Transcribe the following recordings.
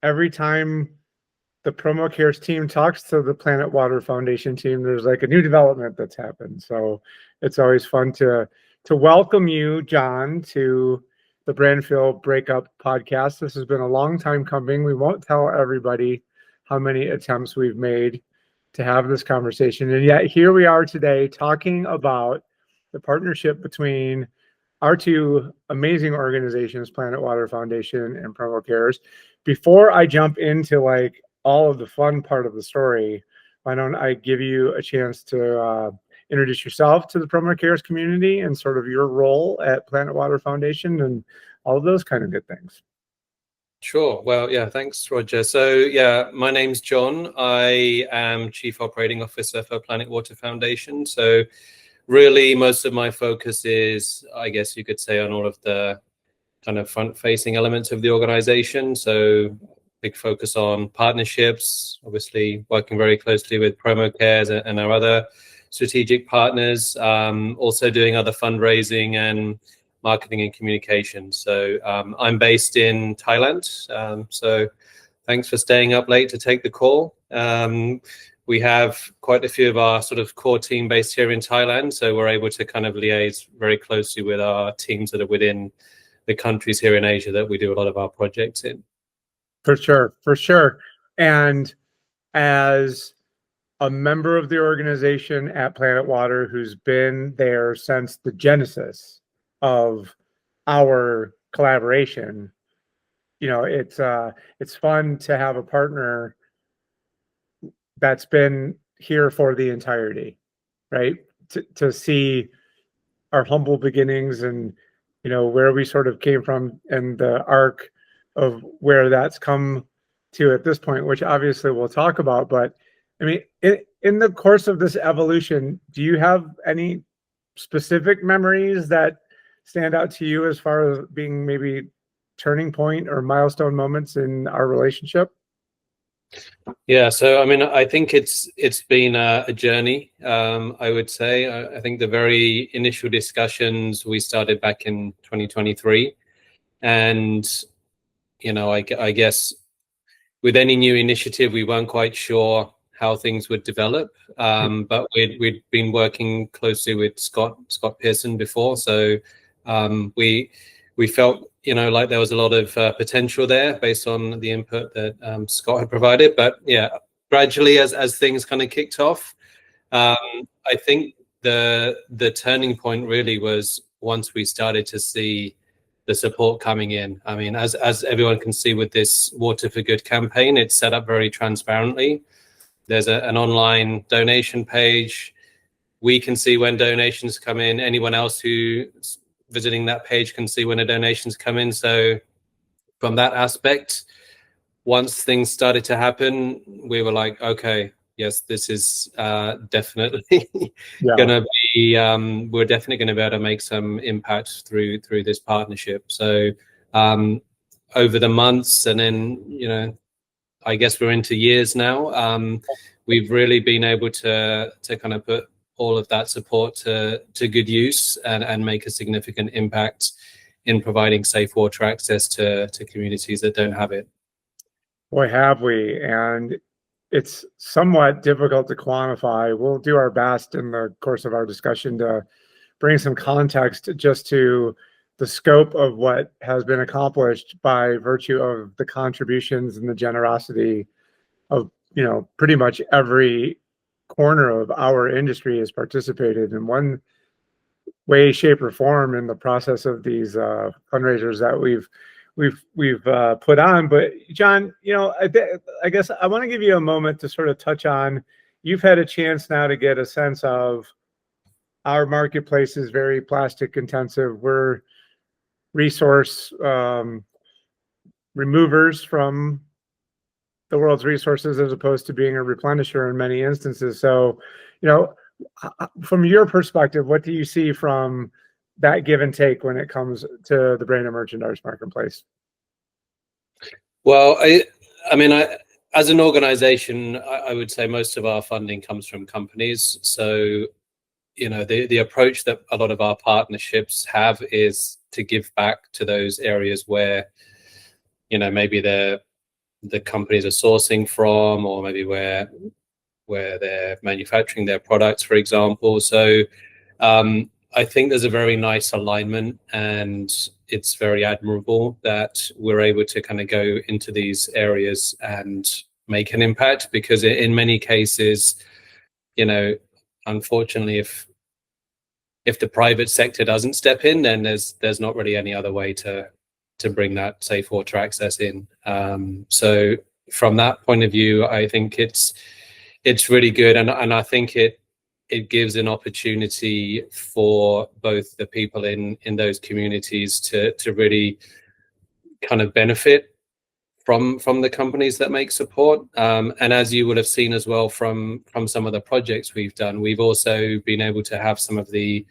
every time the Promo Cares team talks to the Planet Water Foundation team, there's like a new development that's happened. So it's always fun to welcome you, John, to the BRANDfill BreakUp podcast. This has been a long time coming. We won't tell everybody how many attempts we've made to have this conversation. And yet here we are today talking about the partnership between our two amazing organizations, Planet Water Foundation and Promo Cares. Before I jump into like all of the fun part of the story, why don't I give you a chance to introduce yourself to the Promo Cares community and sort of your role at Planet Water Foundation and all of those kind of good things. Sure. Well, yeah, thanks, Roger. So, yeah, my name's John. I am Chief Operating Officer for Planet Water Foundation. So, really, most of my focus is, I guess you could say, on all of the kind of front-facing elements of the organization. So, big focus on partnerships, obviously working very closely with Promo Cares and our other strategic partners, also doing other fundraising and marketing and communication. So I'm based in Thailand. So thanks for staying up late to take the call. We have quite a few of our sort of core team based here in Thailand. So we're able to kind of liaise very closely with our teams that are within the countries here in Asia that we do a lot of our projects in. For sure, for sure. And as a member of the organization at Planet Water who's been there since the genesis of our collaboration, you know, it's fun to have a partner that's been here for the entirety, right? To see our humble beginnings and, you know, where we sort of came from and the arc of where that's come to at this point, which obviously we'll talk about. But I mean, in the course of this evolution, do you have any specific memories that stand out to you as far as being maybe turning point or milestone moments in our relationship? Yeah, so I mean, I think it's been a journey. I would say. I think the very initial discussions we started back in 2023, and you know, I guess with any new initiative, we weren't quite sure how things would develop. But we'd been working closely with Scott Pearson before, so we felt, you know, like there was a lot of potential there based on the input that Scott had provided. But yeah, gradually as things kind of kicked off, I think the turning point really was once we started to see the support coming in. I mean, as everyone can see with this Water for Good campaign, it's set up very transparently. There's an online donation page. We can see when donations come in. Anyone else who's visiting that page can see when the donations come in. So from that aspect, once things started to happen, we were like, okay, yes, this is definitely going to be, we're definitely going to be able to make some impact through this partnership. So over the months, and then, you know, I guess we're into years now, we've really been able to kind of put all of that support to good use and make a significant impact in providing safe water access to communities that don't have it. Boy, have we. And it's somewhat difficult to quantify. We'll do our best in the course of our discussion to bring some context just to the scope of what has been accomplished by virtue of the contributions and the generosity of, you know, pretty much every corner of our industry has participated in one way, shape, or form in the process of these fundraisers that we've put on. But John, you know, I guess I want to give you a moment to sort of touch on, you've had a chance now to get a sense of our marketplace is very plastic intensive. We're resource removers from the world's resources as opposed to being a replenisher in many instances. So, you know, from your perspective, what do you see from that give and take when it comes to the branded merchandise marketplace? Well, I mean, as an organization, I would say most of our funding comes from companies. So, you know, the approach that a lot of our partnerships have is to give back to those areas where, you know, maybe they're the companies are sourcing from, or maybe where they're manufacturing their products, for example. So I think there's a very nice alignment, and it's very admirable that we're able to kind of go into these areas and make an impact, because in many cases, unfortunately, if the private sector doesn't step in, then there's not really any other way to bring that safe water access in. So from that point of view, I think it's really good, and I think it gives an opportunity for both the people in those communities to really kind of benefit from the companies that make support. And as you would have seen as well from some of the projects we've done, we've also been able to have some of the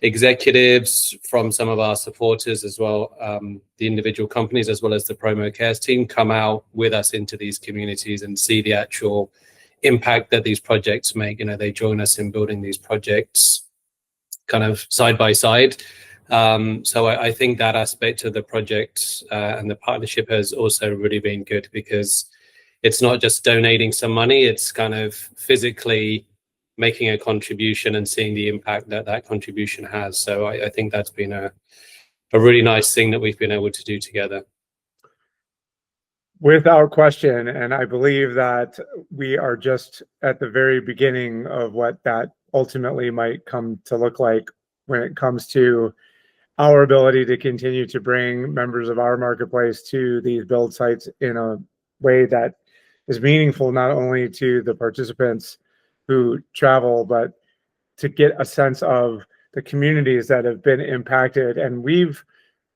executives from some of our supporters as well, the individual companies as well as the Promo Cares team, come out with us into these communities and see the actual impact that these projects make. They join us in building these projects kind of side by side. So I think that aspect of the project and the partnership has also really been good, because it's not just donating some money, it's kind of physically making a contribution and seeing the impact that contribution has. So I think that's been a really nice thing that we've been able to do together. Without question, and I believe that we are just at the very beginning of what that ultimately might come to look like when it comes to our ability to continue to bring members of our marketplace to these build sites in a way that is meaningful, not only to the participants who travel, but to get a sense of the communities that have been impacted. And we've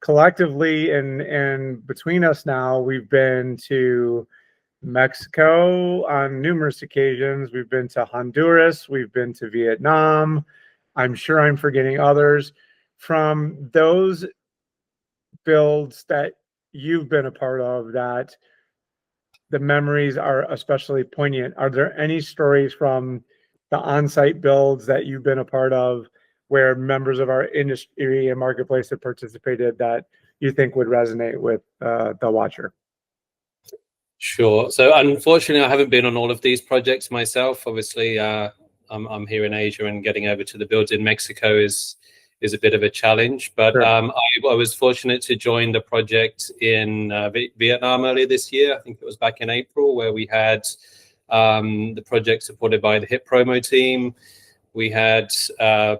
collectively, and between us now, we've been to Mexico on numerous occasions. We've been to Honduras. We've been to Vietnam. I'm sure I'm forgetting others. From those builds that you've been a part of, that the memories are especially poignant, are there any stories from the on-site builds that you've been a part of where members of our industry and marketplace have participated that you think would resonate with the watcher? Sure. So unfortunately, I haven't been on all of these projects myself. Obviously, I'm here in Asia, and getting over to the builds in Mexico is a bit of a challenge. But sure. I was fortunate to join the project in Vietnam earlier this year. I think it was back in April, where we had the project supported by the HIP Promo team. We had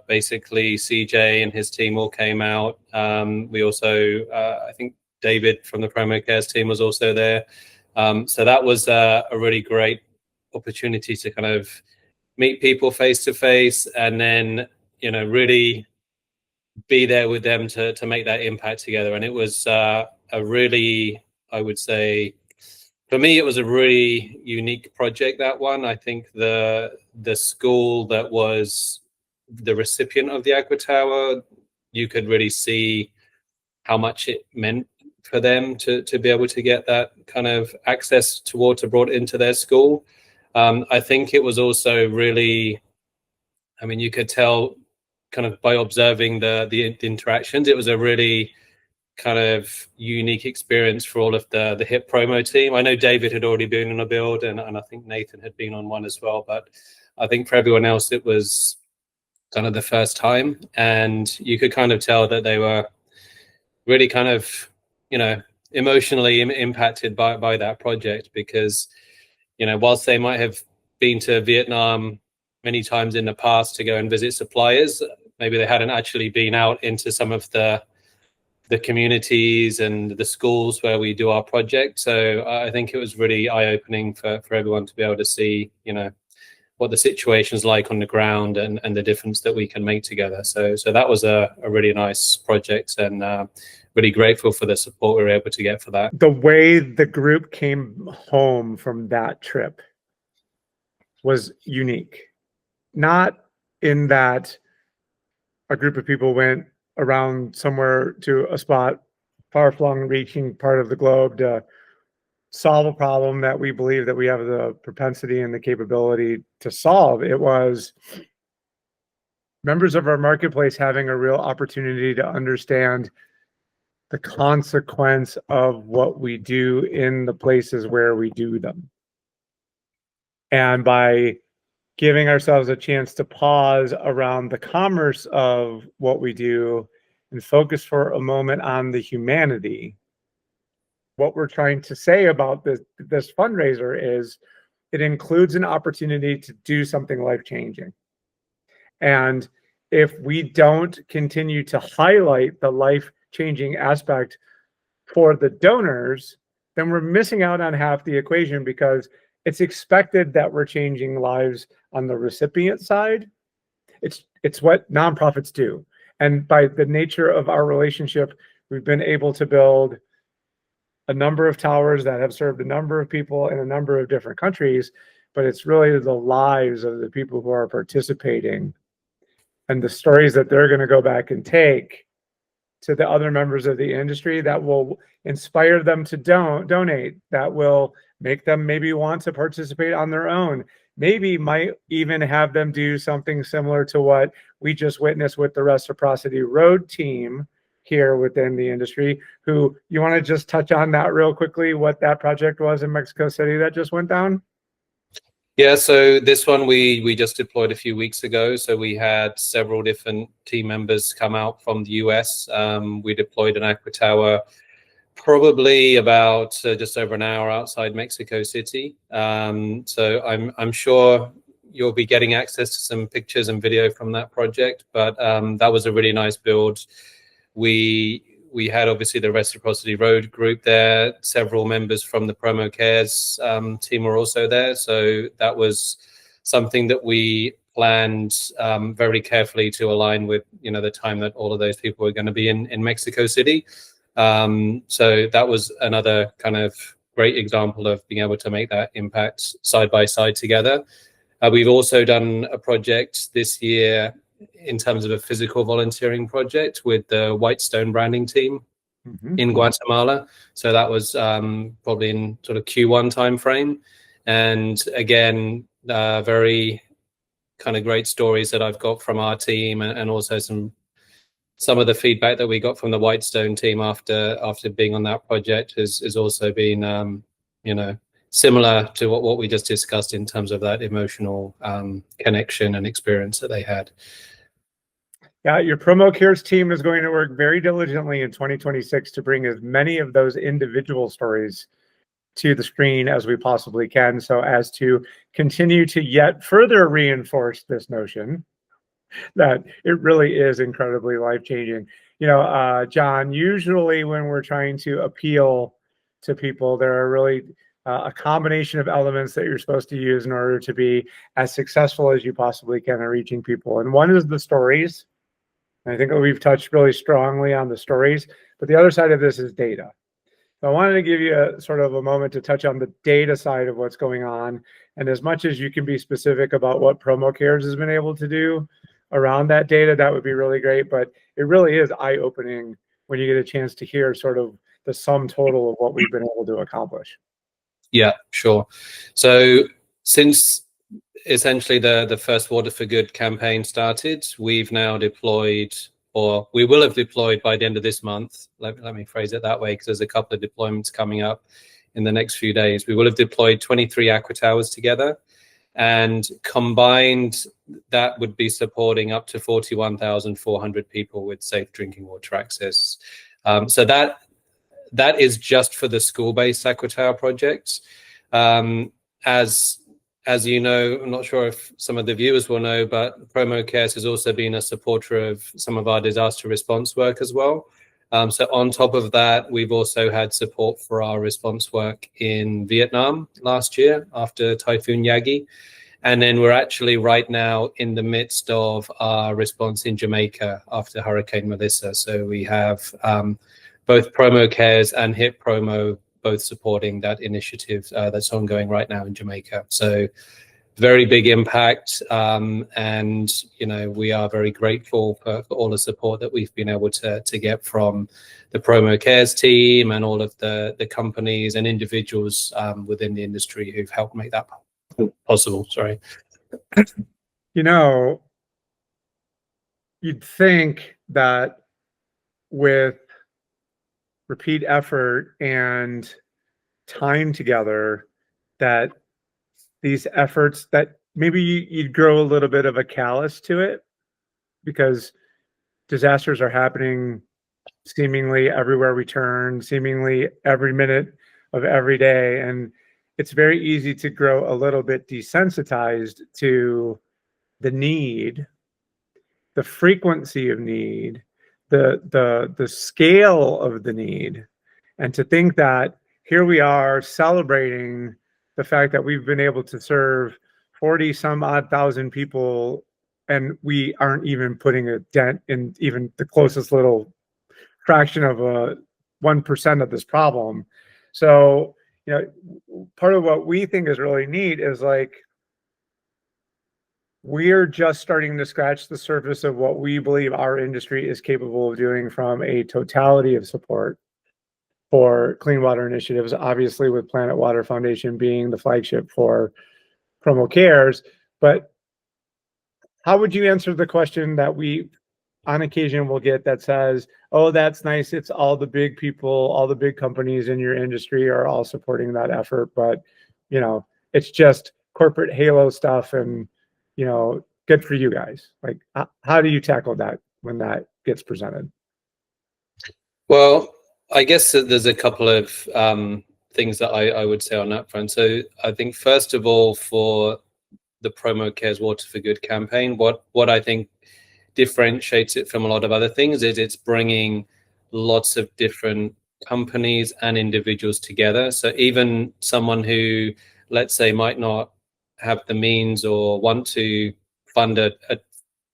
basically CJ and his team all came out. We also, I think David from the Promo Cares team was also there. So that was a really great opportunity to kind of meet people face to face, and then, really be there with them to make that impact together. And it was a really, I would say, for me, it was a really unique project, that one. I think the school that was the recipient of the Aqua Tower, you could really see how much it meant for them to be able to get that kind of access to water brought into their school. I think it was also really, you could tell kind of by observing the interactions, it was a really kind of unique experience for all of the HIP Promo team. I know David had already been on a build, and I think Nathan had been on one as well, but I think for everyone else it was kind of the first time, and you could kind of tell that they were really kind of emotionally impacted by that project, because whilst they might have been to Vietnam many times in the past to go and visit suppliers, maybe they hadn't actually been out into some of the communities and the schools where we do our project. So I think it was really eye-opening for everyone to be able to see, what the situation's like on the ground and the difference that we can make together. So that was a really nice project, and really grateful for the support we were able to get for that. The way the group came home from that trip was unique. Not in that a group of people went around somewhere to a spot, far-flung, reaching part of the globe to solve a problem that we believe that we have the propensity and the capability to solve. It was members of our marketplace having a real opportunity to understand the consequence of what we do in the places where we do them. And by giving ourselves a chance to pause around the commerce of what we do and focus for a moment on the humanity, what we're trying to say about this fundraiser is it includes an opportunity to do something life-changing. And if we don't continue to highlight the life-changing aspect for the donors, then we're missing out on half the equation, because it's expected that we're changing lives on the recipient side. It's what nonprofits do. And by the nature of our relationship, we've been able to build a number of towers that have served a number of people in a number of different countries, but it's really the lives of the people who are participating and the stories that they're going to go back and take to the other members of the industry that will inspire them to donate, that will make them maybe want to participate on their own, maybe might even have them do something similar to what we just witnessed with the Reciprocity Road team here within the industry. Who, you want to just touch on that real quickly, what that project was in Mexico City that just went down? Yeah, so this one we just deployed a few weeks ago. So we had several different team members come out from the US. We deployed an aqua tower probably about just over an hour outside Mexico City. So I'm sure you'll be getting access to some pictures and video from that project, but that was a really nice build. We had obviously the Reciprocity Road group there. Several members from the Promo Cares team were also there. So that was something that we planned very carefully to align with, the time that all of those people were going to be in Mexico City. So that was another kind of great example of being able to make that impact side by side together. We've also done a project this year in terms of a physical volunteering project with the Whitestone branding team in Guatemala. So that was probably in sort of Q1 timeframe. And again, very kind of great stories that I've got from our team, and also some of the feedback that we got from the Whitestone team after being on that project has also been, similar to what we just discussed in terms of that emotional connection and experience that they had. Yeah, your Promo Cares team is going to work very diligently in 2026 to bring as many of those individual stories to the screen as we possibly can, so as to continue to yet further reinforce this notion that it really is incredibly life-changing. John, usually when we're trying to appeal to people, there are really a combination of elements that you're supposed to use in order to be as successful as you possibly can at reaching people. And one is the stories. I think we've touched really strongly on the stories, but the other side of this is data. So I wanted to give you a sort of a moment to touch on the data side of what's going on. And as much as you can be specific about what Promo Cares has been able to do around that data, that would be really great. But it really is eye-opening when you get a chance to hear sort of the sum total of what we've been able to accomplish. Yeah, sure. So since essentially the first Water for Good campaign started, we've now deployed, or we will have deployed by the end of this month. Let me phrase it that way, because there's a couple of deployments coming up in the next few days. We will have deployed 23 aqua towers together, and combined that would be supporting up to 41,400 people with safe drinking water access. So that is just for the school-based aqua tower projects. As you know, I'm not sure if some of the viewers will know, but Promo Cares has also been a supporter of some of our disaster response work as well. So on top of that, we've also had support for our response work in Vietnam last year after Typhoon Yagi. And then we're actually right now in the midst of our response in Jamaica after Hurricane Melissa. So we have both Promo Cares and HIP Promo both supporting that initiative that's ongoing right now in Jamaica. So very big impact. And, we are very grateful for all the support that we've been able to get from the Promo Cares team and all of the companies and individuals within the industry who've helped make that possible. Sorry. You'd think that with repeat effort and time together, that these efforts, that maybe you'd grow a little bit of a callus to it, because disasters are happening seemingly everywhere we turn, seemingly every minute of every day. And it's very easy to grow a little bit desensitized to the need, the frequency of need, the scale of the need, and to think that here we are celebrating the fact that we've been able to serve 40 some odd thousand people, and we aren't even putting a dent in even the closest little fraction of a 1% of this problem. So, you know, part of what we think is really neat is like, we're just starting to scratch the surface of what we believe our industry is capable of doing from a totality of support for clean water initiatives, obviously with Planet Water Foundation being the flagship for Promo Cares. But how would you answer the question that we on occasion will get that says, oh, that's nice, it's all the big people, all the big companies in your industry are all supporting that effort, but you know, it's just corporate halo stuff, and you know, good for you guys. Like, how do you tackle that when that gets presented? Well, I guess that there's a couple of things that I would say on that front. So I think first of all, for the Promo Cares Water for Good campaign, what I think differentiates it from a lot of other things is it's bringing lots of different companies and individuals together. So even someone who, let's say, might not have the means or want to fund a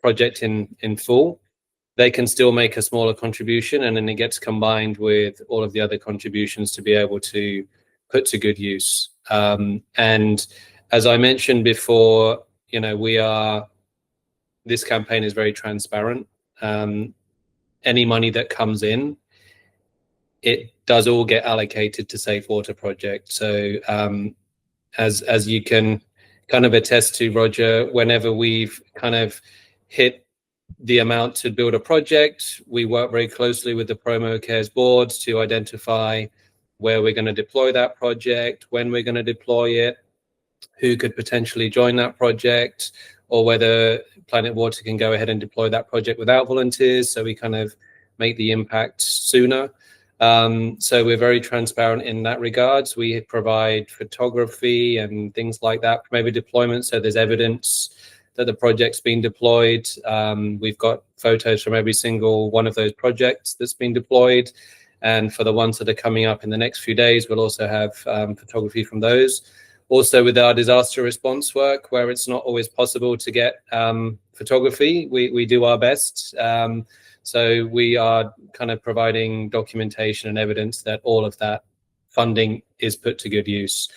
project in full, they can still make a smaller contribution, and then it gets combined with all of the other contributions to be able to put to good use. And as I mentioned before, you know, this campaign is very transparent. Any money that comes in, it does all get allocated to Safe Water Project. So as you can kind of attest to, Roger, whenever we've kind of hit the amount to build a project, we work very closely with the Promo Cares boards to identify where we're going to deploy that project, when we're going to deploy it, who could potentially join that project, or whether Planet Water can go ahead and deploy that project without volunteers, so we kind of make the impact sooner. So we're very transparent in that regards. We provide photography and things like that from every deployment, so there's evidence that the project's been deployed. We've got photos from every single one of those projects that's been deployed, and for the ones that are coming up in the next few days, we'll also have photography from those. Also, with our disaster response work, where it's not always possible to get photography, we do our best. So we are kind of providing documentation and evidence that all of that funding is put to good use.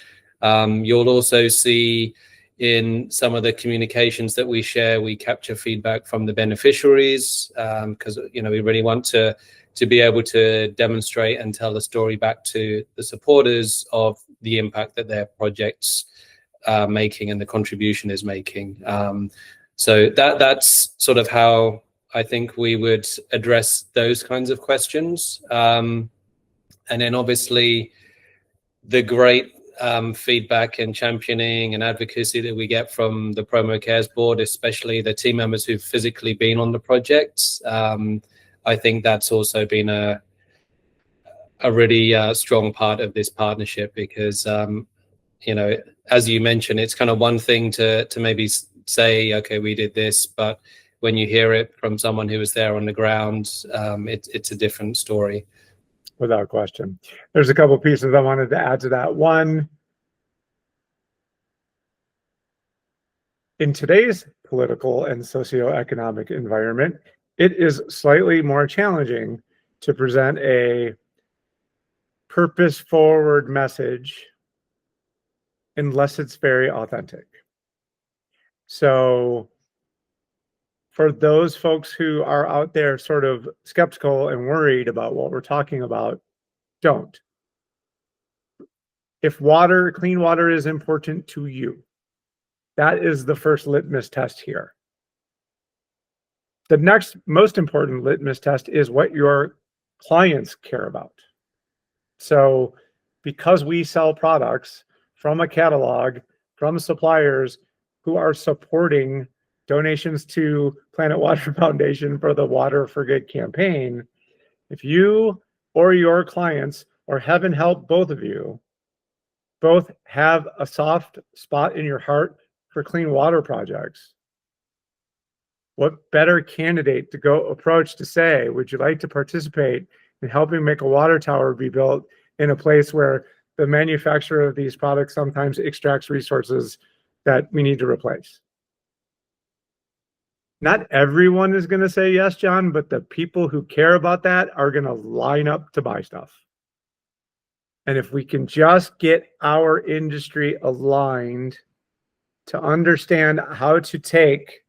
You'll also see in some of the communications that we share, we capture feedback from the beneficiaries, because you know, we really want to be able to demonstrate and tell the story back to the supporters of the impact that their projects are making and the contribution is making. So that's sort of how I think we would address those kinds of questions. And then obviously the great feedback and championing and advocacy that we get from the Promo Cares board, especially the team members who've physically been on the projects. I think that's also been a really strong part of this partnership, because you know, as you mentioned, it's kind of one thing to maybe say, okay, we did this, but when you hear it from someone who was there on the ground, it's a different story. Without question. There's a couple pieces I wanted to add to that. One, in today's political and socioeconomic environment, it is slightly more challenging to present a purpose-forward message unless it's very authentic. So for those folks who are out there sort of skeptical and worried about what we're talking about, don't. If clean water is important to you, that is the first litmus test here. The next most important litmus test is what your clients care about. So because we sell products from a catalog, from suppliers who are supporting donations to Planet Water Foundation for the Water for Good campaign, if you or your clients, or heaven help both of you, both have a soft spot in your heart for clean water projects, what better candidate to go approach to say, would you like to participate in helping make a water tower be built in a place where the manufacturer of these products sometimes extracts resources that we need to replace? Not everyone is going to say yes, John, but the people who care about that are going to line up to buy stuff. And if we can just get our industry aligned to understand how to take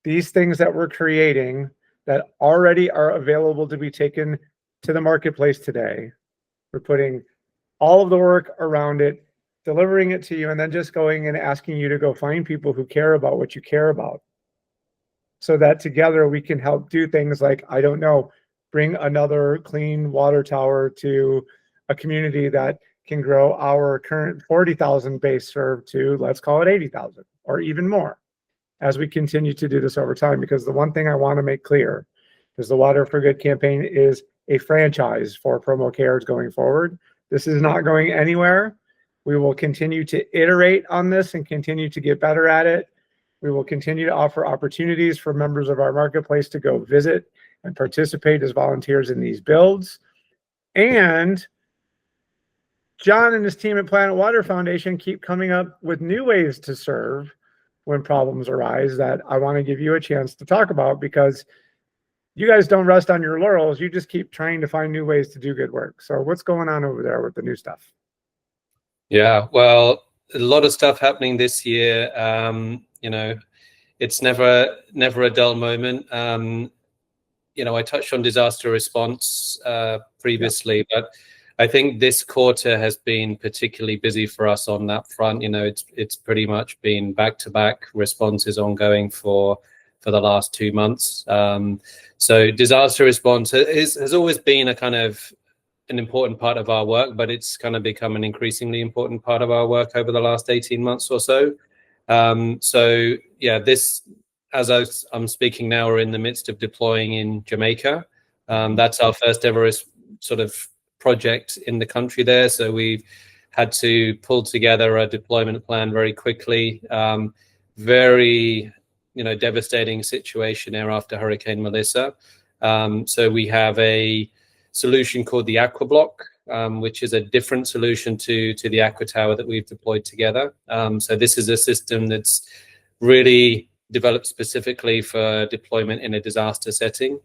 these things that we're creating that already are available to be taken to the marketplace today, we're putting all of the work around it, delivering it to you, and then just going and asking you to go find people who care about what you care about, so that together we can help do things like, I don't know, bring another clean water tower to a community that can grow our current 40,000 base serve to, let's call it 80,000 or even more, as we continue to do this over time. Because the one thing I want to make clear is the Water for Good campaign is a franchise for Promo Cares going forward. This is not going anywhere. We will continue to iterate on this and continue to get better at it. We will continue to offer opportunities for members of our marketplace to go visit and participate as volunteers in these builds. And John and his team at Planet Water Foundation keep coming up with new ways to serve when problems arise that I want to give you a chance to talk about, because you guys don't rest on your laurels. You just keep trying to find new ways to do good work. So what's going on over there with the new stuff? Yeah, well, a lot of stuff happening this year. You know, it's never a dull moment. You know, I touched on disaster response previously, but I think this quarter has been particularly busy for us on that front. You know, it's pretty much been back-to-back responses ongoing for the last 2 months. So disaster response has always been a kind of an important part of our work, but it's kind of become an increasingly important part of our work over the last 18 months or so. So yeah, this, as I'm speaking now, we're in the midst of deploying in Jamaica. That's our first ever sort of project in the country there. So we've had to pull together a deployment plan very quickly. Very, you know, devastating situation there after Hurricane Melissa. So we have a solution called the Aqua Block, which is a different solution to the Aqua Tower that we've deployed together. So this is a system that's really developed specifically for deployment in a disaster setting.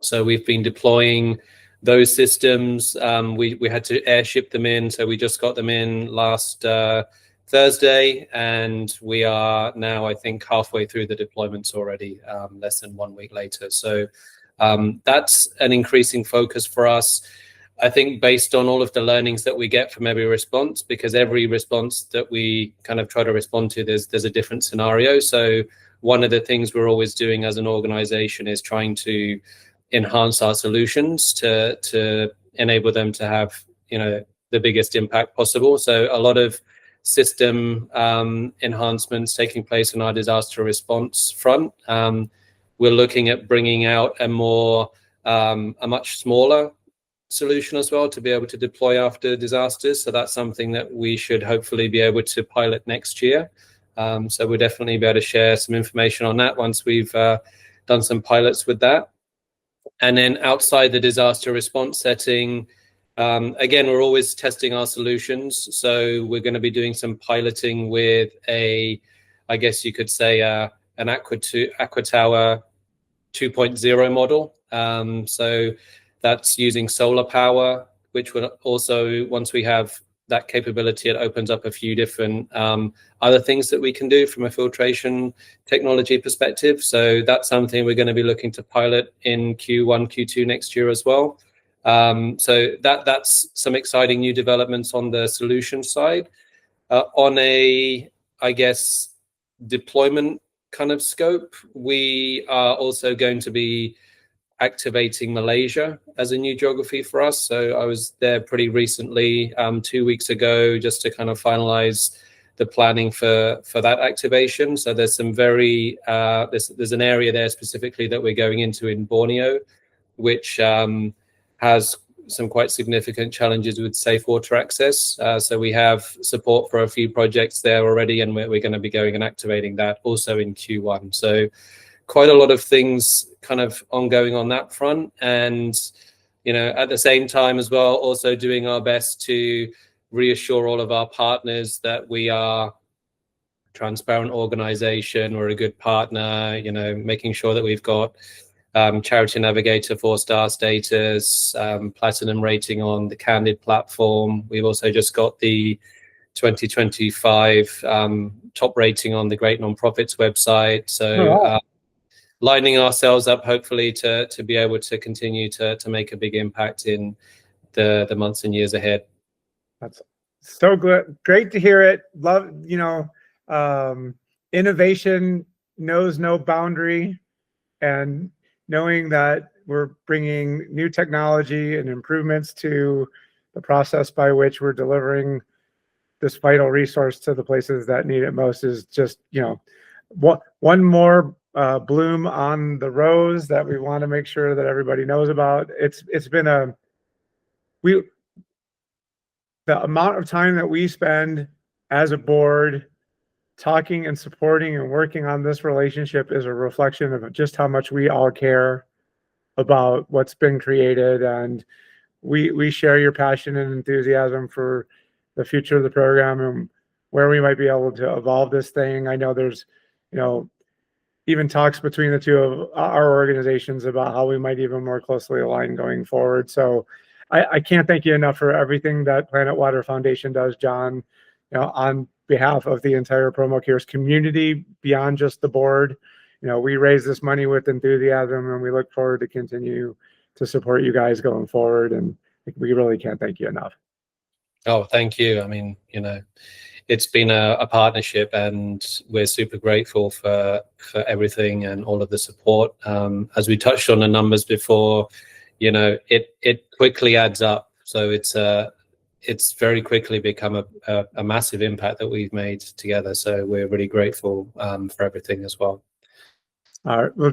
So we've been deploying those systems. We had to airship them in, so we just got them in last Thursday, and we are now, I think, halfway through the deployments already, less than 1 week later. So that's an increasing focus for us, I think, based on all of the learnings that we get from every response, because every response that we kind of try to respond to, there's a different scenario. So one of the things we're always doing as an organization is trying to enhance our solutions to enable them to have, you know, the biggest impact possible. So a lot of system enhancements taking place in our disaster response front. We're looking at bringing out a much smaller solution as well to be able to deploy after disasters. So that's something that we should hopefully be able to pilot next year. So we'll definitely be able to share some information on that once we've done some pilots with that. And then outside the disaster response setting, again, we're always testing our solutions. So we're going to be doing some piloting with I guess you could say, an Aqua Tower 2.0 model. So that's using solar power, which will also, once we have that capability, it opens up a few different other things that we can do from a filtration technology perspective. So that's something we're going to be looking to pilot in Q1, Q2 next year as well. So that's some exciting new developments on the solution side. On a, I guess, deployment kind of scope, we are also going to be activating Malaysia as a new geography for us. So I was there pretty recently, 2 weeks ago, just to kind of finalize the planning for that activation. So there's some very there's an area there specifically that we're going into in Borneo, which has some quite significant challenges with safe water access. So we have support for a few projects there already, and we're going to be going and activating that also in Q1. So quite a lot of things kind of ongoing on that front. And, you know, at the same time as well, also doing our best to reassure all of our partners that we are a transparent organization, we're a good partner, you know, making sure that we've got Charity Navigator 4-star status, platinum rating on the Candid platform. We've also just got the 2025 top rating on the Great Nonprofits website. So lining ourselves up, hopefully, to be able to continue to make a big impact in the months and years ahead. That's so good. Great to hear it. Love, you know, innovation knows no boundary, and knowing that we're bringing new technology and improvements to the process by which we're delivering this vital resource to the places that need it most is just, you know, one more bloom on the rose that we want to make sure that everybody knows about. It's been the amount of time that we spend as a board talking and supporting and working on this relationship is a reflection of just how much we all care about what's been created, and we share your passion and enthusiasm for the future of the program and where we might be able to evolve this thing. I know there's, you know, even talks between the two of our organizations about how we might even more closely align going forward. So I can't thank you enough for everything that Planet Water Foundation does, John, you know, on behalf of the entire Promo Cares community, beyond just the board. You know, we raise this money with enthusiasm, and we look forward to continue to support you guys going forward. And we really can't thank you enough. Oh, thank you. I mean, you know, it's been a partnership, and we're super grateful for everything and all of the support. As we touched on the numbers before, you know, it quickly adds up. So it's very quickly become a massive impact that we've made together. So we're really grateful for everything as well. All right. Well,